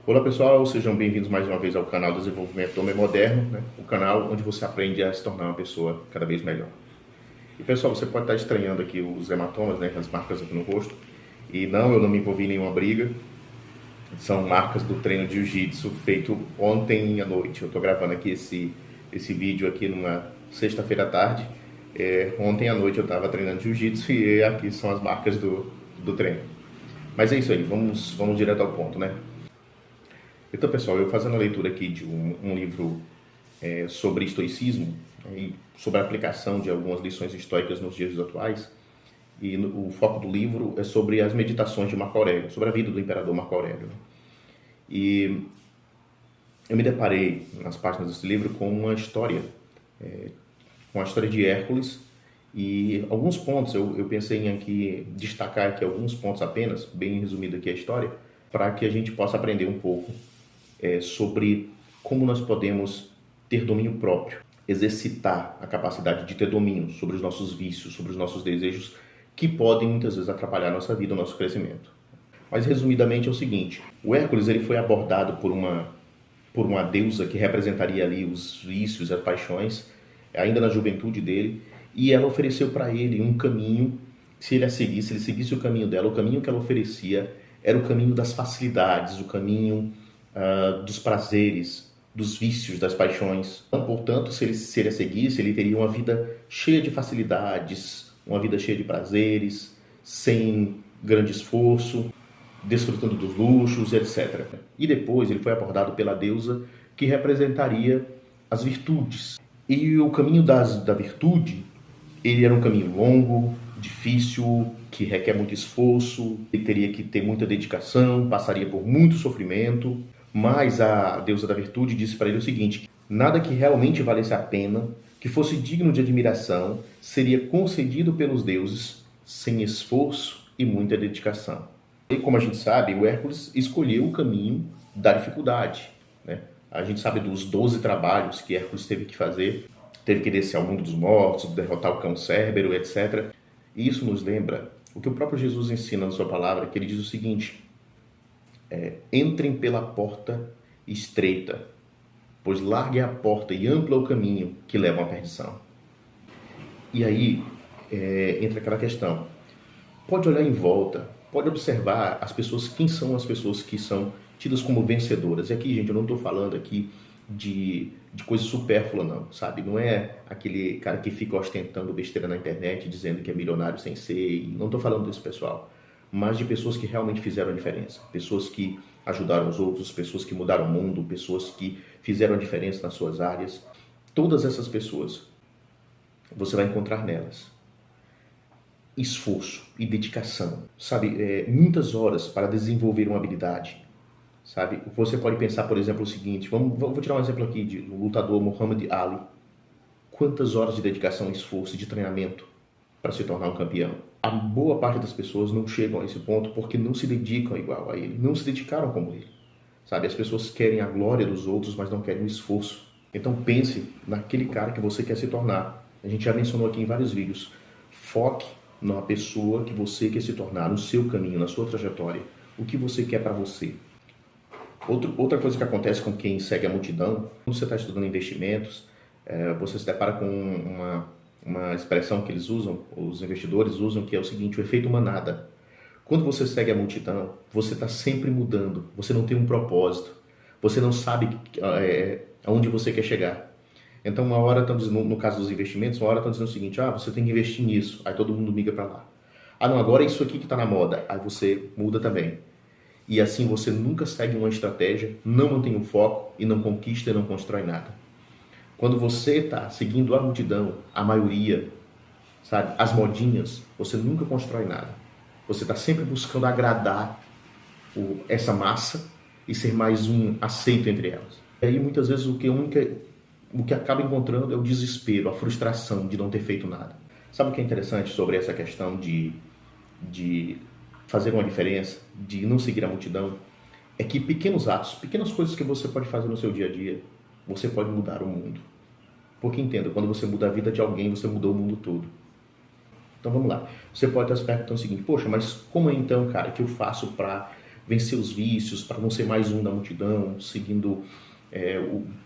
Olá pessoal, sejam bem-vindos mais uma vez ao canal Desenvolvimento do Homem Moderno, né? O canal onde você aprende a se tornar uma pessoa cada vez melhor. E pessoal, você pode estar estranhando aqui os hematomas, né? As marcas aqui no rosto. E não, eu não me envolvi em nenhuma briga. São marcas do treino de jiu-jitsu feito ontem à noite. Eu estou gravando aqui esse vídeo aqui numa sexta-feira à tarde. Ontem à noite eu estava treinando jiu-jitsu e aqui são as marcas do treino. Mas é isso aí, vamos direto ao ponto, né? Então, pessoal, eu fazendo a leitura aqui de um livro sobre estoicismo, e sobre a aplicação de algumas lições estoicas nos dias atuais, e o foco do livro é sobre as meditações de Marco Aurélio, sobre a vida do imperador Marco Aurélio. E eu me deparei nas páginas desse livro com uma história, com a história de Hércules, e alguns pontos, eu pensei em aqui destacar aqui alguns pontos apenas, bem resumido aqui a história, para que a gente possa aprender um pouco sobre como nós podemos ter domínio próprio, exercitar a capacidade de ter domínio sobre os nossos vícios, sobre os nossos desejos, que podem muitas vezes atrapalhar a nossa vida, o nosso crescimento. Mas resumidamente é o seguinte: o Hércules ele foi abordado por uma deusa que representaria ali os vícios, as paixões, ainda na juventude dele, e ela ofereceu para ele um caminho. Se ele seguisse o caminho dela, o caminho que ela oferecia era o caminho das facilidades, o caminho dos prazeres, dos vícios, das paixões. Então, portanto, se ele a seguisse, ele teria uma vida cheia de facilidades, uma vida cheia de prazeres, sem grande esforço, desfrutando dos luxos, etc. E depois ele foi abordado pela deusa que representaria as virtudes. E o caminho da virtude, ele era um caminho longo, difícil, que requer muito esforço, ele teria que ter muita dedicação, passaria por muito sofrimento. Mas a deusa da virtude disse para ele o seguinte: nada que realmente valesse a pena, que fosse digno de admiração, seria concedido pelos deuses sem esforço e muita dedicação. E como a gente sabe, o Hércules escolheu o caminho da dificuldade, né? A gente sabe dos 12 trabalhos que Hércules teve que fazer, teve que descer ao mundo dos mortos, derrotar o cão Cérbero, etc. E isso nos lembra o que o próprio Jesus ensina na sua palavra, que ele diz o seguinte: entrem pela porta estreita, pois larga é a porta e amplo é o caminho que levam à perdição. E aí entra aquela questão: pode olhar em volta, pode observar as pessoas, quem são as pessoas que são tidas como vencedoras. E aqui, gente, eu não estou falando aqui de coisa supérflua, não, sabe? Não é aquele cara que fica ostentando besteira na internet, dizendo que é milionário sem ser. E não estou falando desse pessoal, mas de pessoas que realmente fizeram a diferença, pessoas que ajudaram os outros, pessoas que mudaram o mundo, pessoas que fizeram a diferença nas suas áreas. Todas essas pessoas, você vai encontrar nelas esforço e dedicação, sabe? Muitas horas para desenvolver uma habilidade, sabe? Você pode pensar, por exemplo, o seguinte: vou tirar um exemplo aqui do lutador Muhammad Ali. Quantas horas de dedicação, esforço e de treinamento para se tornar um campeão? A boa parte das pessoas não chegam a esse ponto porque não se dedicam igual a ele, não se dedicaram como ele, sabe? As pessoas querem a glória dos outros, mas não querem o esforço. Então pense naquele cara que você quer se tornar. A gente já mencionou aqui em vários vídeos: foque na pessoa que você quer se tornar, no seu caminho, na sua trajetória, o que você quer para você. Outra coisa que acontece com quem segue a multidão, quando você está estudando investimentos, você se depara com uma expressão que eles usam, os investidores usam, que é o seguinte: o efeito manada. Quando você segue a multidão, você está sempre mudando, você não tem um propósito, você não sabe aonde você quer chegar. Então, uma hora estão dizendo, no caso dos investimentos, uma hora estão dizendo o seguinte: você tem que investir nisso, aí todo mundo migra para lá. Não, agora é isso aqui que está na moda, aí você muda também. E assim você nunca segue uma estratégia, não mantém um foco e não conquista e não constrói nada. Quando você está seguindo a multidão, a maioria, sabe, as modinhas, você nunca constrói nada. Você está sempre buscando agradar essa massa e ser mais um aceito entre elas. E aí muitas vezes o que acaba encontrando é o desespero, a frustração de não ter feito nada. Sabe o que é interessante sobre essa questão de fazer uma diferença, de não seguir a multidão? É que pequenos atos, pequenas coisas que você pode fazer no seu dia a dia, você pode mudar o mundo. Porque entenda, quando você muda a vida de alguém, você mudou o mundo todo. Então vamos lá. Você pode estar se perguntando o seguinte: poxa, mas como é então, cara, que eu faço para vencer os vícios, para não ser mais um da multidão, seguindo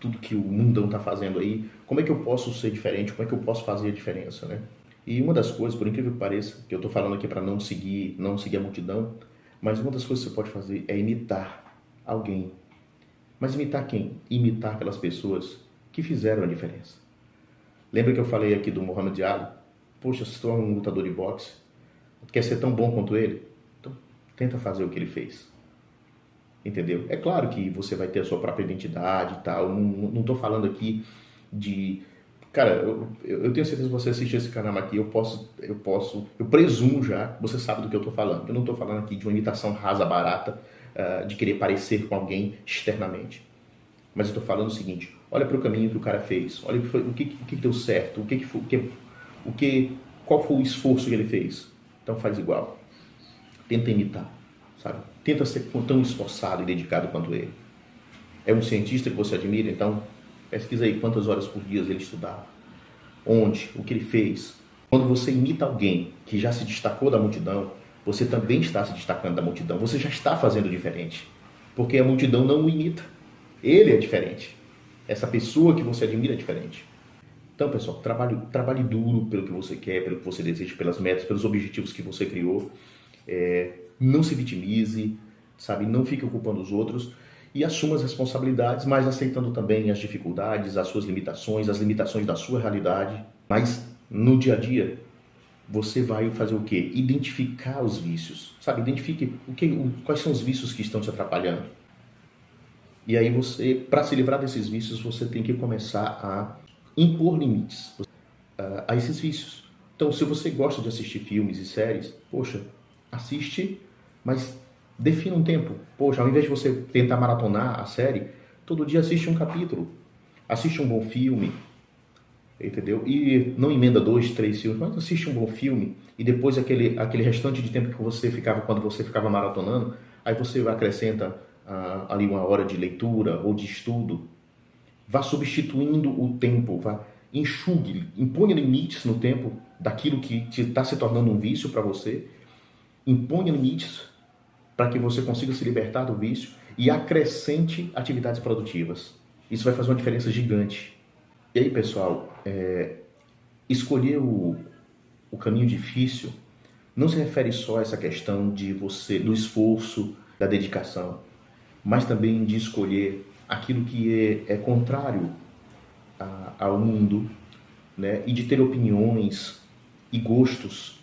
tudo que o mundão está fazendo aí. Como é que eu posso ser diferente? Como é que eu posso fazer a diferença, né? E uma das coisas, por incrível que pareça, que eu estou falando aqui para não seguir a multidão, mas uma das coisas que você pode fazer é imitar alguém. Mas imitar quem? Imitar aquelas pessoas que fizeram a diferença. Lembra que eu falei aqui do Muhammad Ali? Poxa, se tu é um lutador de boxe, quer ser tão bom quanto ele? Então, tenta fazer o que ele fez. Entendeu? É claro que você vai ter a sua própria identidade e tal. Não estou falando aqui de... Cara, eu tenho certeza que você assistir esse canal aqui, eu presumo já, você sabe do que eu estou falando. Eu não estou falando aqui de uma imitação rasa, barata, de querer parecer com alguém externamente. Mas eu estou falando o seguinte, olha para o caminho que o cara fez, olha o que deu certo, qual foi o esforço que ele fez. Então faz igual. Tenta imitar, sabe? Tenta ser tão esforçado e dedicado quanto ele. É um cientista que você admira, então pesquisa aí quantas horas por dia ele estudava. Onde, o que ele fez. Quando você imita alguém que já se destacou da multidão, você também está se destacando da multidão. Você já está fazendo diferente. Porque a multidão não o imita. Ele é diferente. Essa pessoa que você admira é diferente. Então, pessoal, trabalhe duro pelo que você quer, pelo que você deseja, pelas metas, pelos objetivos que você criou. Não se vitimize, sabe? Não fique ocupando os outros e assuma as responsabilidades, mas aceitando também as dificuldades, as suas limitações, as limitações da sua realidade. Mas no dia a dia, você vai fazer o quê? Identificar os vícios, sabe? Identifique quais são os vícios que estão te atrapalhando. E aí você, para se livrar desses vícios, você tem que começar a impor limites a esses vícios. Então, se você gosta de assistir filmes e séries, poxa, assiste, mas defina um tempo. Poxa, ao invés de você tentar maratonar a série, todo dia assiste um capítulo. Assiste um bom filme, entendeu? E não emenda 2, 3 filmes, mas assiste um bom filme e depois aquele restante de tempo que você ficava, quando você ficava maratonando, aí você acrescenta ali 1 hora de leitura ou de estudo. Vá substituindo o tempo, vá enxugue, imponha limites no tempo daquilo que está se tornando um vício para você. Imponha limites para que você consiga se libertar do vício e acrescente atividades produtivas. Isso vai fazer uma diferença gigante. E aí, pessoal, escolher o caminho difícil não se refere só a essa questão do esforço, da dedicação, mas também de escolher aquilo que é contrário ao mundo, né? E de ter opiniões e gostos,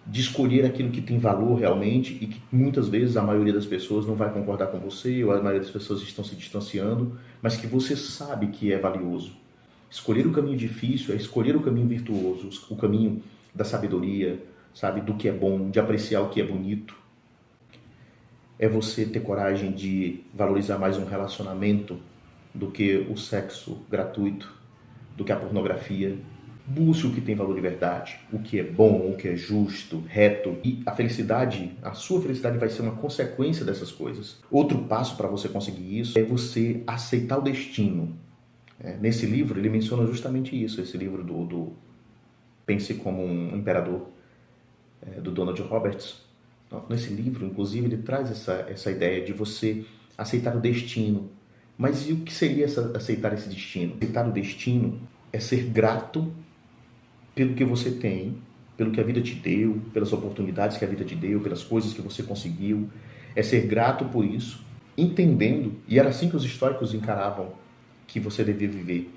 de escolher aquilo que tem valor realmente e que muitas vezes a maioria das pessoas não vai concordar com você ou a maioria das pessoas estão se distanciando, mas que você sabe que é valioso. Escolher o caminho difícil é escolher o caminho virtuoso, o caminho da sabedoria, sabe, do que é bom, de apreciar o que é bonito. É você ter coragem de valorizar mais um relacionamento do que o sexo gratuito, do que a pornografia. Busque o que tem valor de verdade, o que é bom, o que é justo, reto. E a sua felicidade vai ser uma consequência dessas coisas. Outro passo para você conseguir isso é você aceitar o destino. Nesse livro ele menciona justamente isso, esse livro do Pense como um Imperador, do Donald Roberts. Nesse livro, inclusive, ele traz essa ideia de você aceitar o destino. Mas e o que seria aceitar esse destino? Aceitar o destino é ser grato pelo que você tem, pelo que a vida te deu, pelas oportunidades que a vida te deu, pelas coisas que você conseguiu. É ser grato por isso, entendendo, e era assim que os estoicos encaravam que você devia viver,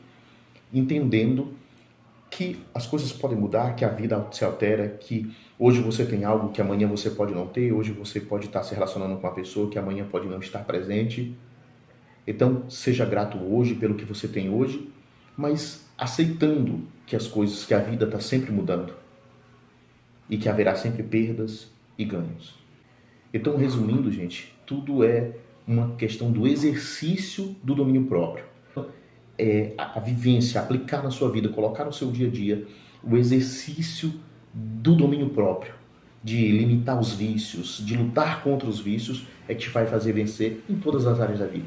entendendo que as coisas podem mudar, que a vida se altera, que hoje você tem algo que amanhã você pode não ter, hoje você pode estar se relacionando com uma pessoa que amanhã pode não estar presente. Então, seja grato hoje pelo que você tem hoje, mas aceitando que a vida está sempre mudando e que haverá sempre perdas e ganhos. Então, resumindo, gente, tudo é uma questão do exercício do domínio próprio. A vivência, aplicar na sua vida, colocar no seu dia a dia o exercício do domínio próprio, de limitar os vícios, de lutar contra os vícios, é que te vai fazer vencer em todas as áreas da vida.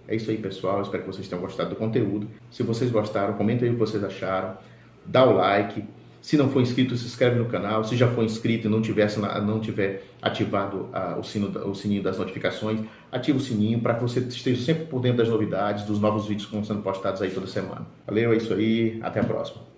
É isso aí, pessoal. Espero que vocês tenham gostado do conteúdo. Se vocês gostaram, comentem aí o que vocês acharam. Dá o like. Se não for inscrito, se inscreve no canal. Se já for inscrito e não tiver ativado o sininho das notificações, ativa o sininho para que você esteja sempre por dentro das novidades, dos novos vídeos que estão sendo postados aí toda semana. Valeu, é isso aí. Até a próxima.